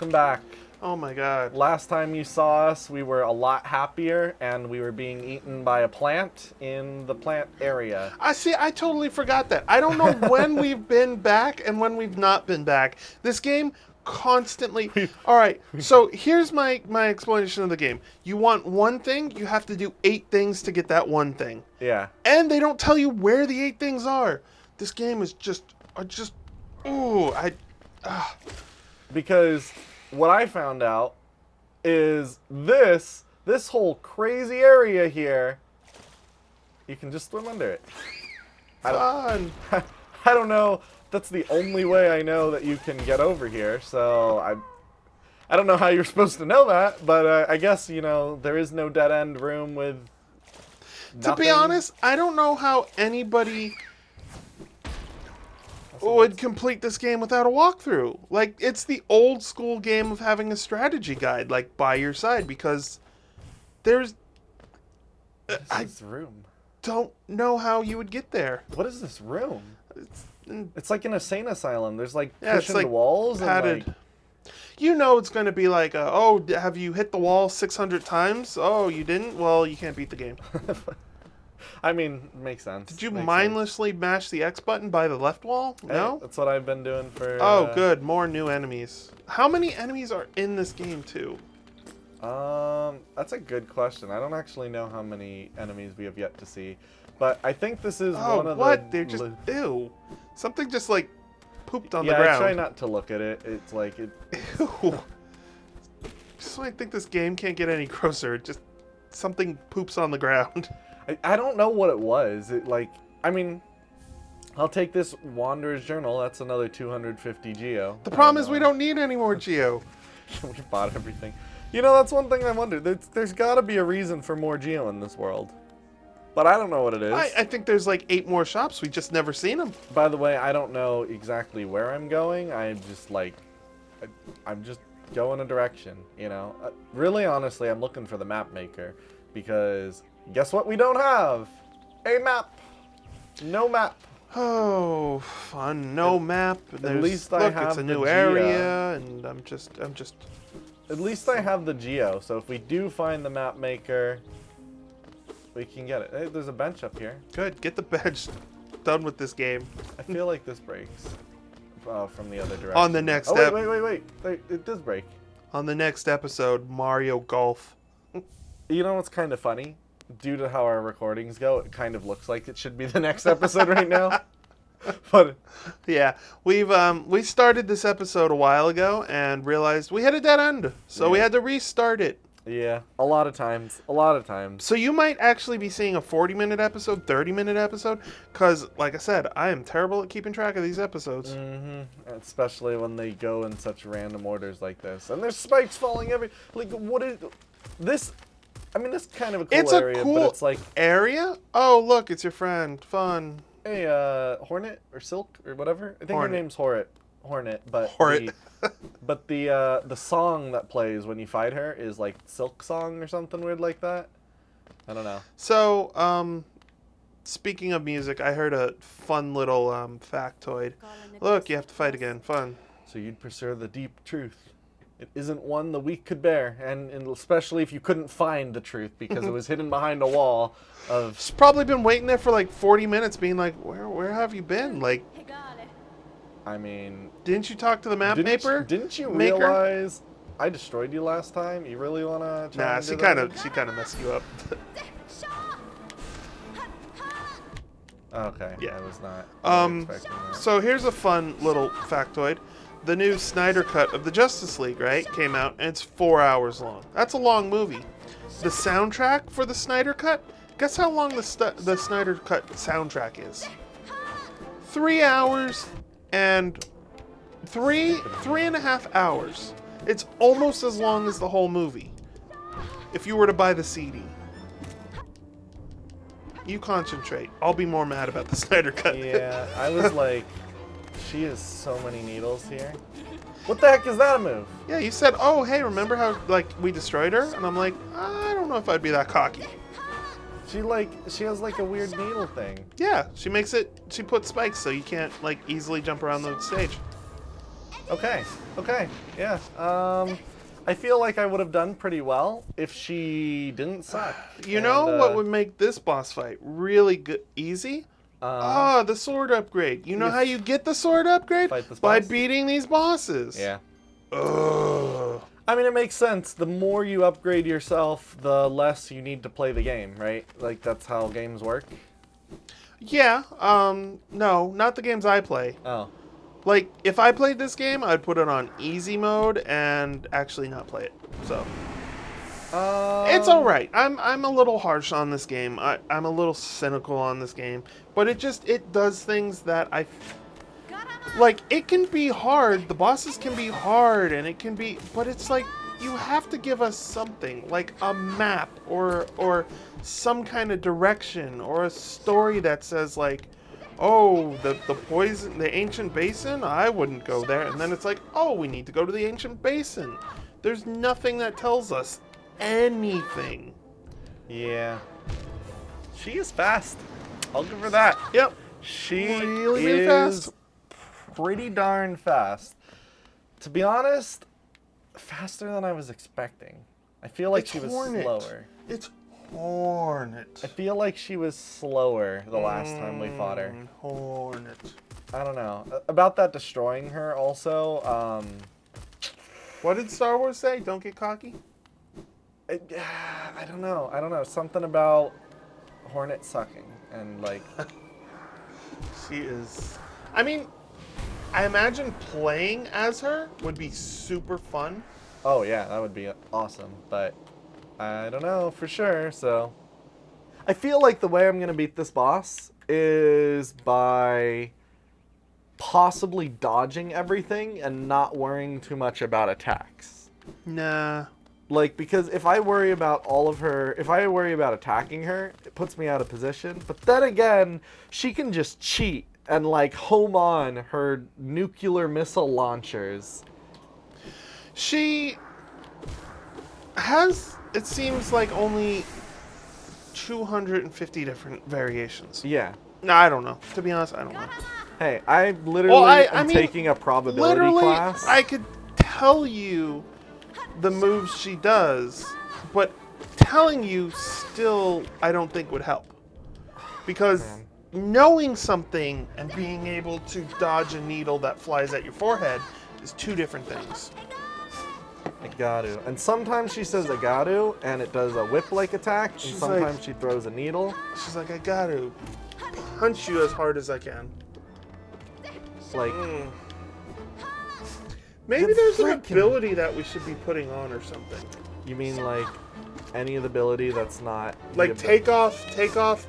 welcome back. Oh my god. Last time you saw us, we were a lot happier, and we were being eaten by a plant in the plant area. I totally forgot that. I don't know when we've been back and when we've not been back. This game constantly... Alright, so here's my explanation of the game. You want one thing, you have to do 8 things to get that one thing. Yeah. And they don't tell you where the 8 things are. This game is just... Because what I found out is this whole crazy area here, you can just swim under it. Fun. I don't know. That's the only way I know that you can get over here. So I don't know how you're supposed to know that, but I guess, you know, there is no dead end room with nothing. To be honest, I don't know how anybody would complete this game without a walkthrough. Like, it's the old school game of having a strategy guide, like, by your side, because there's... This room. Don't know how you would get there. What is this room? It's like an insane asylum. There's like cushioned like walls padded. and You know it's going to be like, oh, have you hit the wall 600 times? Oh, you didn't? Well, you can't beat the game. I mean, makes sense. Did you mindlessly mash the X button by the left wall? No? Hey, that's what I've been doing for... Oh, good. More new enemies. How many enemies are in this game, too? That's a good question. I don't actually know how many enemies we have yet to see. But I think this is one of what? They're just... Ew. Something just, like, pooped on the ground. ground. Yeah, I try not to look at it. It's like... Ew. Just when I think this game can't get any grosser, just something poops on the ground. I don't know what it was. I mean, I'll take this Wanderer's Journal. That's another 250 Geo. The problem is we don't need any more Geo. We bought everything. You know, that's one thing I wonder. There's got to be a reason for more Geo in this world. But I don't know what it is. I think there's like 8 more shops. We just never seen them. By the way, I don't know exactly where I'm going. I'm just going a direction, you know. Really, honestly, I'm looking for the map maker. Because guess what we don't have? A map. No map. Oh, fun. No map. At least I have it's a new the area, and I'm just... At least I have the Geo, so if we do find the map maker, we can get it. Hey, there's a bench up here. Good. Get the bench. Done with this game. I feel like this breaks from the other direction. On the next wait. It does break. On the next episode, Mario Golf. You know what's kind of funny? Due to how our recordings go, it kind of looks like it should be the next episode right now. But yeah, we started this episode a while ago and realized we had a dead end, so we had to restart it. Yeah, a lot of times. So you might actually be seeing a 40-minute episode, 30-minute episode, because, like I said, I am terrible at keeping track of these episodes. Mm-hmm. Especially when they go in such random orders like this. And there's spikes falling like, what is... This... I mean, this is kind of a cool area, It's a cool but it's like... area? Oh, look, it's your friend. Fun. Hey, Hornet or Silk or whatever. I think her name's Hornet, but Hornet. the song that plays when you fight her is like Silk Song or something weird like that. I don't know. So, speaking of music, I heard a fun little factoid. Look, you have to fight again. Fun. So you'd pursue the deep truth. It isn't one the weak could bear, and especially if you couldn't find the truth because it was hidden behind a wall of... She's probably been waiting there for like 40 minutes being like, where have you been? Like, I mean... Didn't you talk to the map maker? Didn't you realize I destroyed you last time? You really want to try and do that? She kind of messed you up. Okay, yeah. I was not expecting that. So here's a fun little factoid. The new Snyder Cut of the Justice League, right, came out, and it's 4 hours long. That's a long movie. The soundtrack for the Snyder Cut, guess how long the Snyder Cut soundtrack is? 3 hours and three and a half hours. It's almost as long as the whole movie. If you were to buy the CD. You concentrate. I'll be more mad about the Snyder Cut. Yeah, I was like... She has so many needles here. What the heck is that a move? Yeah, you said, oh, hey, remember how, like, we destroyed her? And I'm like, I don't know if I'd be that cocky. She has, like, a weird needle thing. Yeah, she puts spikes so you can't, like, easily jump around the stage. Okay. Okay. Yeah. I feel like I would have done pretty well if she didn't suck. You know what would make this boss fight really good, easy? The sword upgrade. You know how you get the sword upgrade? Fight this By boss? beating these bosses. Yeah. Ugh. I mean, it makes sense. The more you upgrade yourself, the less you need to play the game, right? Like, that's how games work. Yeah, no, not the games I play. Oh. Like, if I played this game, I'd put it on easy mode and actually not play it. So, it's alright. I'm a little harsh on this game. I'm a little cynical on this game. But it does things that like, it can be hard. The bosses can be hard, and it can be... But it's like, you have to give us something. Like a map, or some kind of direction, or a story that says, like, oh, the ancient basin? I wouldn't go there. And then it's like, oh, we need to go to the ancient basin. There's nothing that tells us anything. Yeah. She is fast. I'll give her that. Yep. She Really, is really fast. pretty darn fast. To be honest, faster than I was expecting. I feel like It's she was Hornet. slower. It's Hornet. I feel like she was slower the last time we fought her. Hornet. I don't know. About that destroying her also, What did Star Wars say? Don't get cocky? I don't know. I don't know. Something about Hornet sucking and like... She is... I mean, I imagine playing as her would be super fun. Oh yeah, that would be awesome, but I don't know for sure, so... I feel like the way I'm going to beat this boss is by possibly dodging everything and not worrying too much about attacks. Nah. Like, because if I worry about if I worry about attacking her, it puts me out of position. But then again, she can just cheat and, like, home on her nuclear missile launchers. She has, it seems like, only 250 different variations. Yeah. No, I don't know. To be honest, I don't know. Hey, I literally am mean, taking a probability literally, class. I could tell you the moves she does, but telling you still, I don't think would help. Because knowing something and being able to dodge a needle that flies at your forehead is two different things. I got to. And sometimes she says I got to, and it does a whip-like attack, and sometimes she throws a needle. She's like, I got to punch you as hard as I can. Like... Maybe there's an ability that we should be putting on or something. You mean like any of the ability that's not... Like take off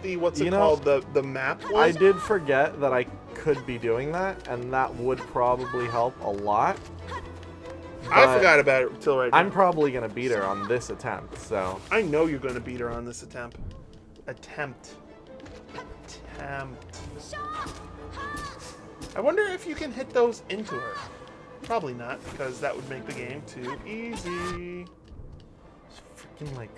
the, what's it called, the map one? I did forget that I could be doing that, and that would probably help a lot. I forgot about it until right now. I'm probably going to beat her on this attempt, so... I know you're going to beat her on this attempt. I wonder if you can hit those into her. Probably not, because that would make the game too easy. Freaking, like,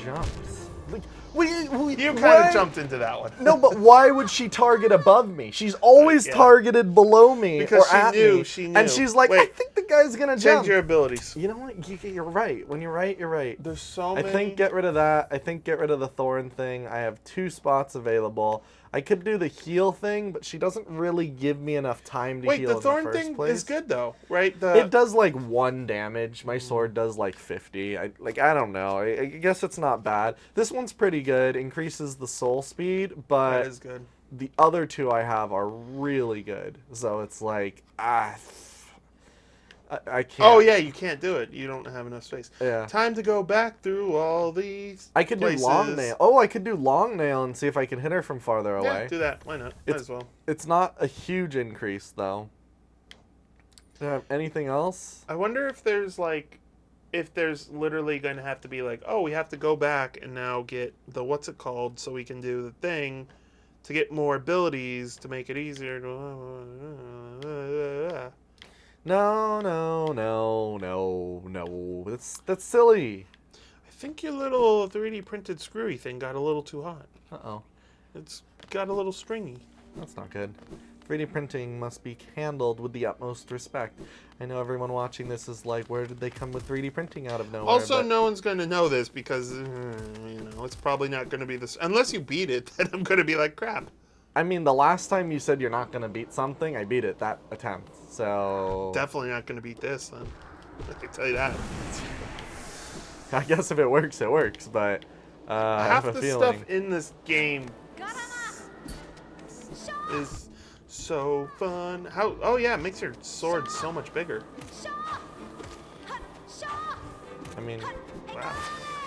jumps. Like, you kind of jumped into that one. No, but why would she target above me? She's always targeted below me because or at me. She knew. And she's like, I think the guy's going to jump. Change your abilities. You know what? You're right. When you're right, you're right. There's so many. I think get rid of that. I think get rid of the thorn thing. I have 2 spots available. I could do the heal thing, but she doesn't really give me enough time to heal in the first place. Wait, the thorn thing is good, though, right? It does, like, 1 damage. My sword does, like, 50. I don't know. I guess it's not bad. This one's pretty good. Increases the soul speed, but... That is good. The other 2 I have are really good. So it's like, I can't. Oh, yeah, you can't do it. You don't have enough space. Yeah. Time to go back through all these I could places. do long nail. Oh, I could do long nail and see if I can hit her from farther away. Yeah, do that. Why not? Might as well. It's not a huge increase, though. Do I have anything else? I wonder if there's, like, literally going to have to be like, oh, we have to go back and now get the what's it called so we can do the thing to get more abilities to make it easier. No. That's silly. I think your little 3D printed screwy thing got a little too hot. Uh-oh. It's got a little stringy. That's not good. 3D printing must be handled with the utmost respect. I know everyone watching this is like, where did they come with 3D printing out of nowhere? Also, but no one's going to know this because, it's probably not going to be this. Unless you beat it, then I'm going to be like, crap. I mean, the last time you said you're not going to beat something, I beat it that attempt. So Definitely not going to beat this, then. I can tell you that. I guess if it works, it works. But I Half have a the feeling. stuff in this game is so fun. Oh yeah, it makes your sword so much bigger. I mean, Wow.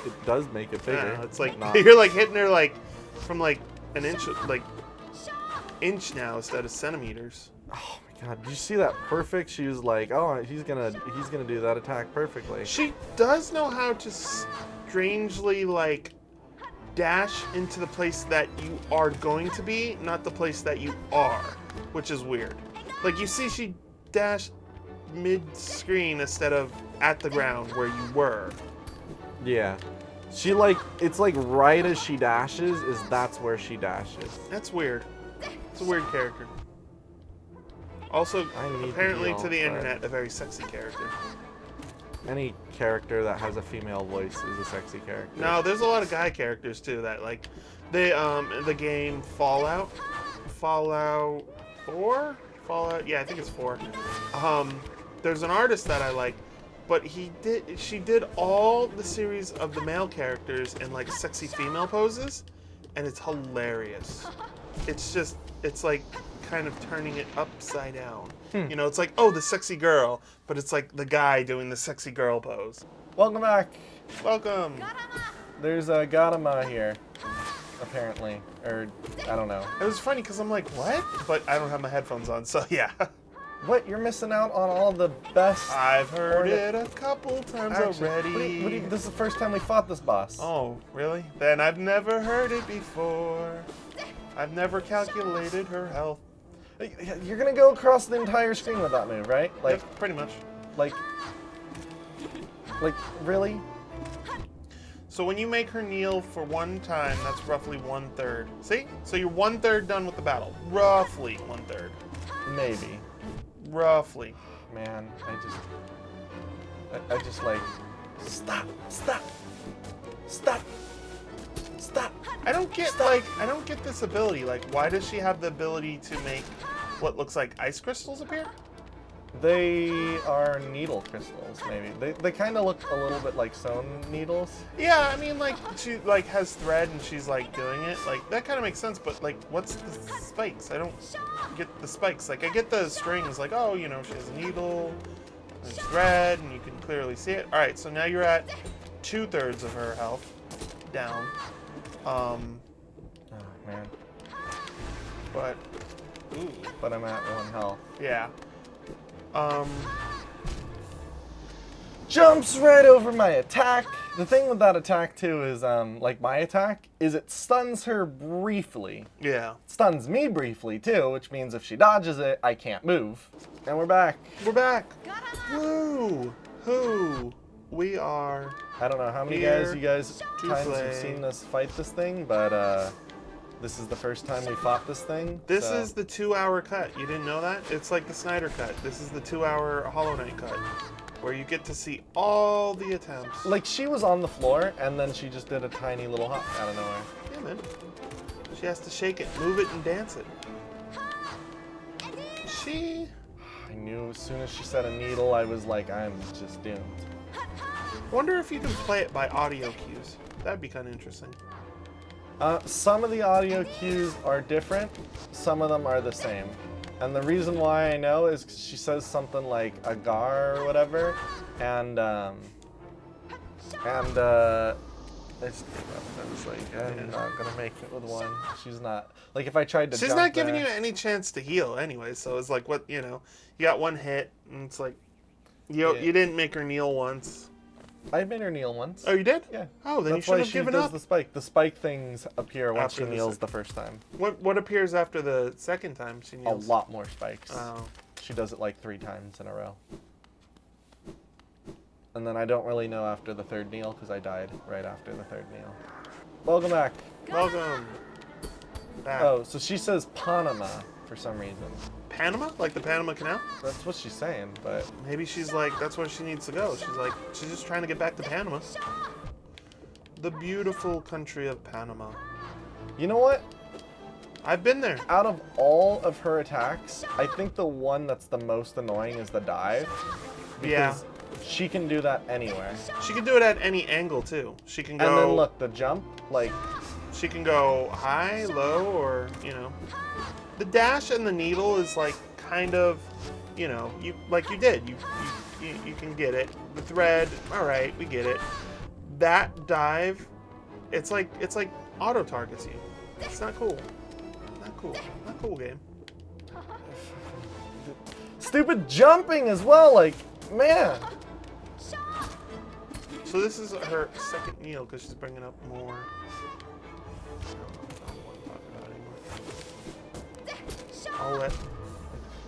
it does make it bigger. Yeah, it's like not- you're like hitting her like from like an inch, like inch now instead of centimeters. Oh my god! Did you see that perfect? She was like, "Oh, he's gonna do that attack perfectly." She does know how to strangely like dash into the place that you are going to be, not the place that you are, which is weird. Like you see, she dashed mid-screen instead of at the ground where you were. Yeah, she like it's like right as she dashes that's where she dashes. That's weird. It's a weird character. Also, I need apparently heal, to the but internet, a very sexy character. Any character that has a female voice is a sexy character. No, there's a lot of guy characters too that like they the game Fallout 4? Yeah, I think it's 4. There's an artist that I like, but she did all the series of the male characters in like sexy female poses, and it's hilarious. It's like kind of turning it upside down. You know, it's like, oh, the sexy girl, but it's like the guy doing the sexy girl pose. Welcome back. Welcome. There's a Gadama here, apparently, or I don't know. It was funny because I'm like, what? But I don't have my headphones on, so yeah. What? You're missing out on all the best. I've heard Hornet- it a couple times Actually, already. this is the first time we fought this boss. Oh, really? Then I've never heard it before. I've never calculated her health. You're gonna go across the entire screen with that move, right? Like, Yep, pretty much. like, really? So when you make her kneel for one time, that's roughly 1/3. See? So you're 1/3 done with the battle. Roughly 1/3. Maybe. Roughly. Man, I just like, stop. I don't get this ability. Like, why does she have the ability to make what looks like ice crystals appear? They are needle crystals, maybe. They kind of look a little bit like sewn needles. Yeah, I mean, like, she, like, has thread and she's, like, doing it. Like, that kind of makes sense, but, like, what's the spikes? I don't get the spikes. Like, I get the strings, like, oh, you know, she has a needle, there's thread, and you can clearly see it. Alright, so now you're at 2/3 of her health down. Oh, man. But, ooh, But I'm at 1 health. yeah. Jumps right over my attack. The thing with that attack, too, is, like, my attack, is it stuns her briefly. Yeah. It stuns me briefly, too, which means if she dodges it, I can't move. And we're back. We're back. Woo! Who? We are. I don't know how many Here you guys to times play. you've seen us fight this thing, but, this is the first time we fought this thing. This so- is the 2-hour cut. You didn't know that? It's like the Snyder cut. This is the 2-hour Hollow Knight cut, where you get to see all the attempts. Like, she was on the floor, and then she just did a tiny little hop out of nowhere. Yeah, man. She has to shake it, move it, and dance it. I knew as soon as she said a needle, I was like, I'm just doomed. I wonder if you can play it by audio cues. That'd be kind of interesting. Some of the audio cues are different, some of them are the same. And the reason why I know is 'cause she says something like agar or whatever, and I just gave up. I was like, I'm not gonna make it with 1. She's not. Like, if I tried to She's jump not giving there- you any chance to heal anyway, so it's like, what, you know, you got 1 hit, and it's like, you didn't make her kneel once. I made her kneel once. Oh, you did? Yeah. Oh, then you That's should why have she given does up. the spike. The spike things appear once After she the kneels sec- the first time. What appears after the second time she A kneels? lot more spikes. Oh. She does it like 3 times in a row. And then I don't really know after the 3rd kneel because I died right after the 3rd kneel. Welcome back. Welcome back. Oh, so she says Panama. for some reason. Panama? Like the Panama Canal? That's what she's saying, but Maybe she's like, that's where she needs to go. She's just trying to get back to Panama. The beautiful country of Panama. you know what? I've been there. Out of all of her attacks, I think the one that's the most annoying is the dive. Because Yeah. she can do that anywhere. She can do it at any angle too. She can go. And then look, the jump, like, She can go high, low, or the dash and the needle is like kind of, you did. You can get it. The thread, all right, we get it. That dive, it's like auto targets you. It's not cool. Not cool. Not cool game. stupid jumping as well, like, man. So this is her second meal because she's bringing up more. I'll let.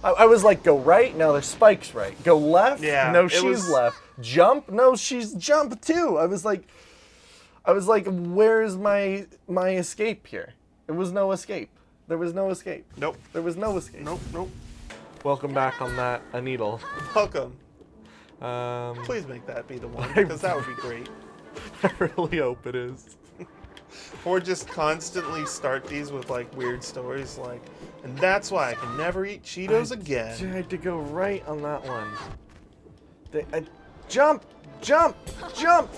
I was like, go right, no, there's spikes right. Go left, Yeah, no, it she's was- left. Jump, no, she's jump too. I was like, where's my escape here? There was no escape. There was no escape. Nope. There was no escape. Nope. Welcome back on that, a needle. Welcome. Um, Please make that be the one because that would be great. I really hope it is. Or just constantly start these with like weird stories like, and that's why I can never eat Cheetos I again. had to go right on that one. Jump! Jump! Jump!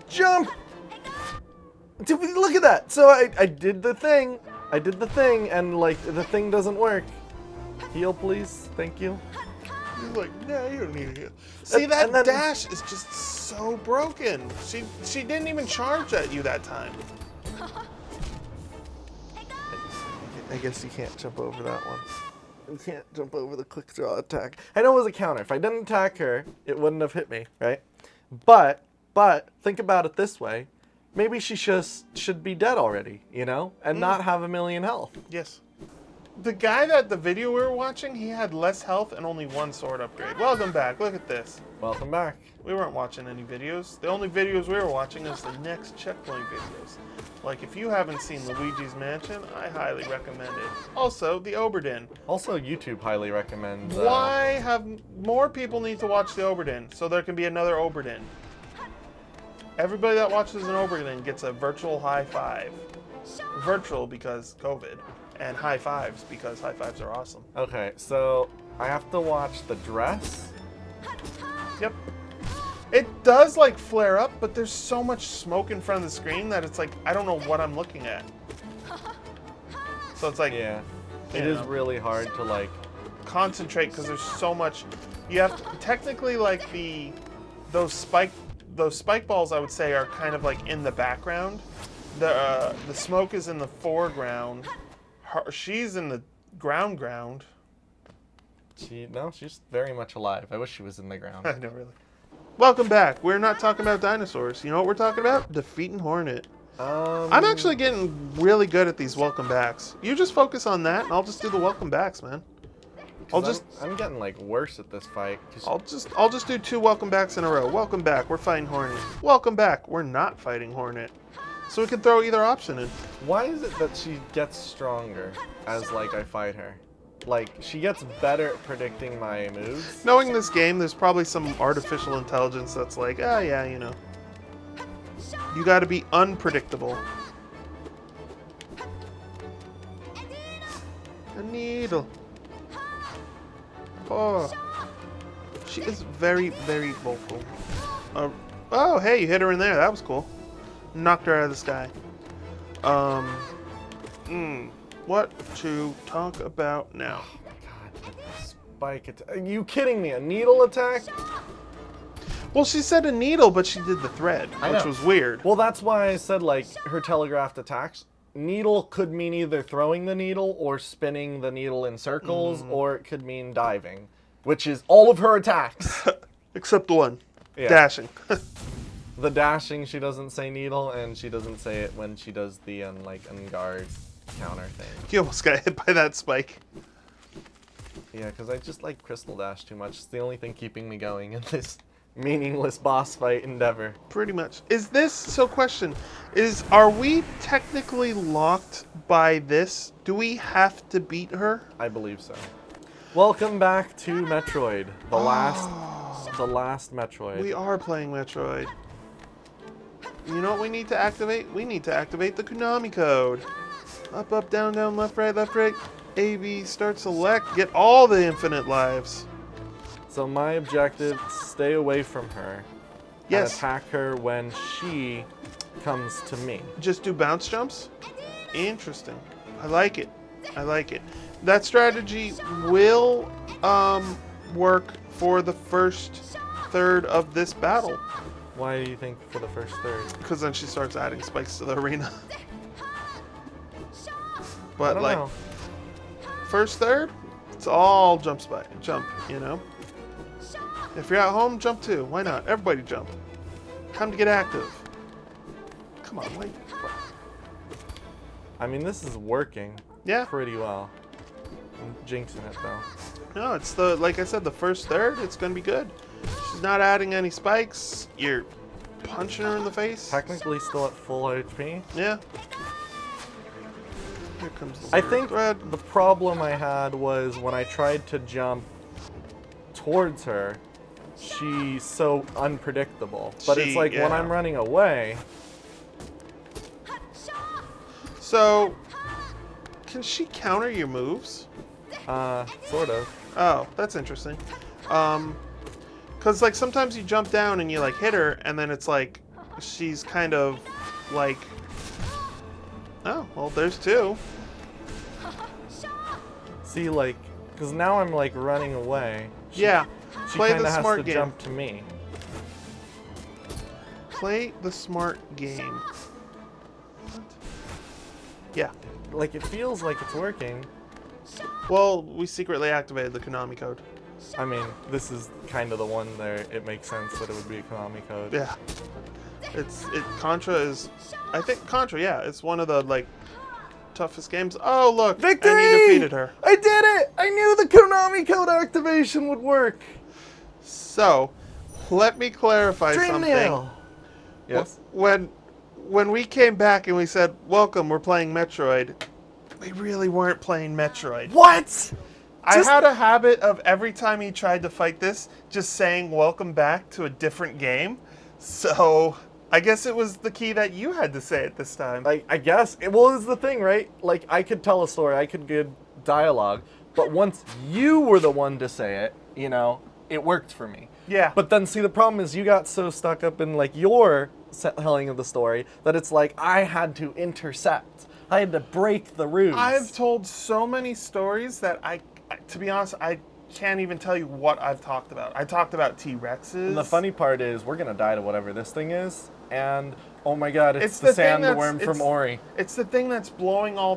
Jump! Look at that! So I did the thing. I did the thing, and like the thing doesn't work. Heal, please. Thank you. He's like, no, you don't need to heal. See, that and then- dash is just so broken. She didn't even charge at you that time. I guess you can't jump over that one. You can't jump over the quick draw attack. I know it was a counter. If I didn't attack her, it wouldn't have hit me, right? But think about it this way. Maybe she just should be dead already, and not have a million health. Yes. The guy that the video we were watching, he had less health and only one sword upgrade. Welcome back. Look at this. Welcome back. We weren't watching any videos. The only videos we were watching is the next checkpoint videos. Like, if you haven't seen Luigi's Mansion, I highly recommend it. Also, the Oberdin. Also, YouTube highly recommends. Why have more people need to watch the Oberdin so there can be another Oberdin? Everybody that watches an Oberdin gets a virtual high five. Virtual because COVID, and high fives because high fives are awesome. Okay, so I have to watch the dress. Yep. It does like flare up, but there's so much smoke in front of the screen that it's like I don't know what I'm looking at. So it's like Yeah, You it is know. really hard to like. concentrate because there's so much. You have to, technically like those spike balls I would say are kind of like in the background. The smoke is in the foreground. She's in the ground. She's very much alive. I wish she was in the ground. I know, really. Welcome back. We're not talking about dinosaurs. You know what we're talking about? Defeating Hornet. I'm actually getting really good at these welcome backs. You just focus on that, and I'll just do the welcome backs, man. I'm getting like worse at this fight. I'll just do 2 welcome backs in a row. Welcome back. We're fighting Hornet. Welcome back. We're not fighting Hornet. So we can throw either option in. Why is it that she gets stronger as like I fight her? Like she gets better at predicting my moves. Knowing this game, there's probably some artificial intelligence that's like, ah, yeah, you know. You got to be unpredictable. A needle. Oh. She is very, very vocal. Oh, hey, you hit her in there. That was cool. Knocked her out of the sky. What to talk about now? Oh my god, the spike attack. Are you kidding me? A needle attack? Well, she said a needle, but she did the thread, I which know. was weird. Well, that's why I said like her telegraphed attacks. Needle could mean either throwing the needle or spinning the needle in circles, or it could mean diving, which is all of her attacks. Except one. Yeah. Dashing. The dashing, she doesn't say needle, and she doesn't say it when she does the unguard counter thing. You almost got hit by that spike. Yeah, because I just like Crystal Dash too much. It's the only thing keeping me going in this meaningless boss fight endeavor. Pretty much. Is this, so question, are we technically locked by this, do we have to beat her? I believe so. Welcome back to Metroid, the last Metroid. We are playing Metroid. You know what we need to activate? We need to activate the Konami code. Up, up, down, down, left, right, A, B, start, select, get all the infinite lives. So my objective, stay away from her. Yes. And attack her when she comes to me. Just do bounce jumps? Interesting. I like it. I like it. That strategy will work for the first third of this battle. Why do you think for the first third? Because then she starts adding spikes to the arena. I But don't like know. first third, it's all jump, you know? If you're at home, jump too. Why not? Everybody jump. Time to get active. Come on, wait. I mean, this is working Yeah. pretty well. I'm jinxing it though. No, it's the, like I said, the first third, it's gonna be good. She's not adding any spikes. You're punching her in the face. Technically still at full HP. Yeah. Here comes the I third think thread. the problem I had was when I tried to jump towards her, she's so unpredictable. But it's like when yeah. I'm running away, So, can she counter your moves? sort of. Oh, that's interesting. Cause like sometimes you jump down and you like hit her, and then it's like she's kind of like, oh well, there's two. See, like, because now I'm like running away. Yeah, She play kind the of has smart to game. jump to me. Play the smart game. What? Yeah. Like, it feels like it's working. Well, we secretly activated the Konami code. I mean, this is kind of the one there. It makes sense that it would be a Konami code. Yeah. Contra is, I think Contra, yeah, it's one of the like toughest games. Oh look, Victory! and you defeated her. I did it! I knew the Konami code activation would work. So, let me clarify Dream something. nail. Yes. When we came back and we said, "Welcome, we're playing Metroid," we really weren't playing Metroid. What? I had a habit of every time he tried to fight this, just saying "Welcome back" to a different game. So I guess it was the key that you had to say it this time. Like, I guess. Well, it's the thing, right? Like, I could tell a story, I could give dialogue, but once you were the one to say it, you know, it worked for me. Yeah. But then, see, the problem is you got so stuck up in, like, your telling of the story that it's like I had to intercept. I had to break the ruse. I've told so many stories that to be honest, I can't even tell you what I've talked about. I talked about T-Rexes. And the funny part is we're going to die to whatever this thing is, and oh my god, it's the the thing sandworm from Ori. It's the thing that's blowing all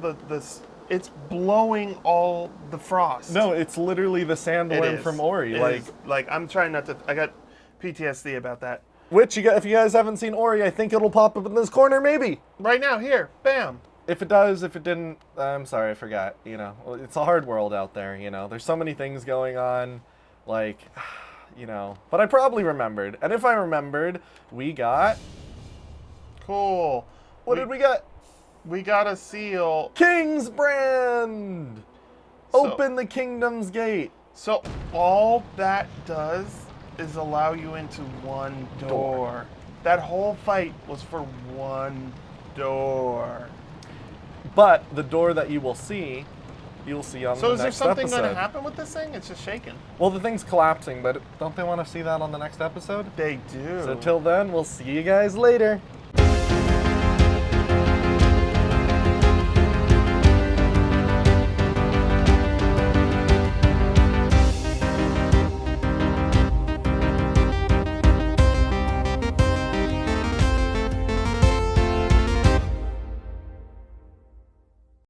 it's blowing all the frost. No, it's literally the It sandworm is. from Ori. It Like, is. Like I'm trying not to. I got PTSD about that. which if you guys haven't seen Ori, I think it'll pop up in this corner, maybe. Right now, here, bam. If it does, if it didn't, I'm sorry, I forgot. You know, it's a hard world out there. You know, there's so many things going on, like, you know. But I probably remembered, and if I remembered, we got. Cool. What did we get? We got a seal. King's Brand. So- Open the kingdom's gate. So all that does is allow you into one door. That whole fight was for one door. But the door that you will see, you'll see on So the is there next something episode. going to happen with this thing? It's just shaking. Well, the thing's collapsing, but don't they want to see that on the next episode? They do. So till then, we'll see you guys later.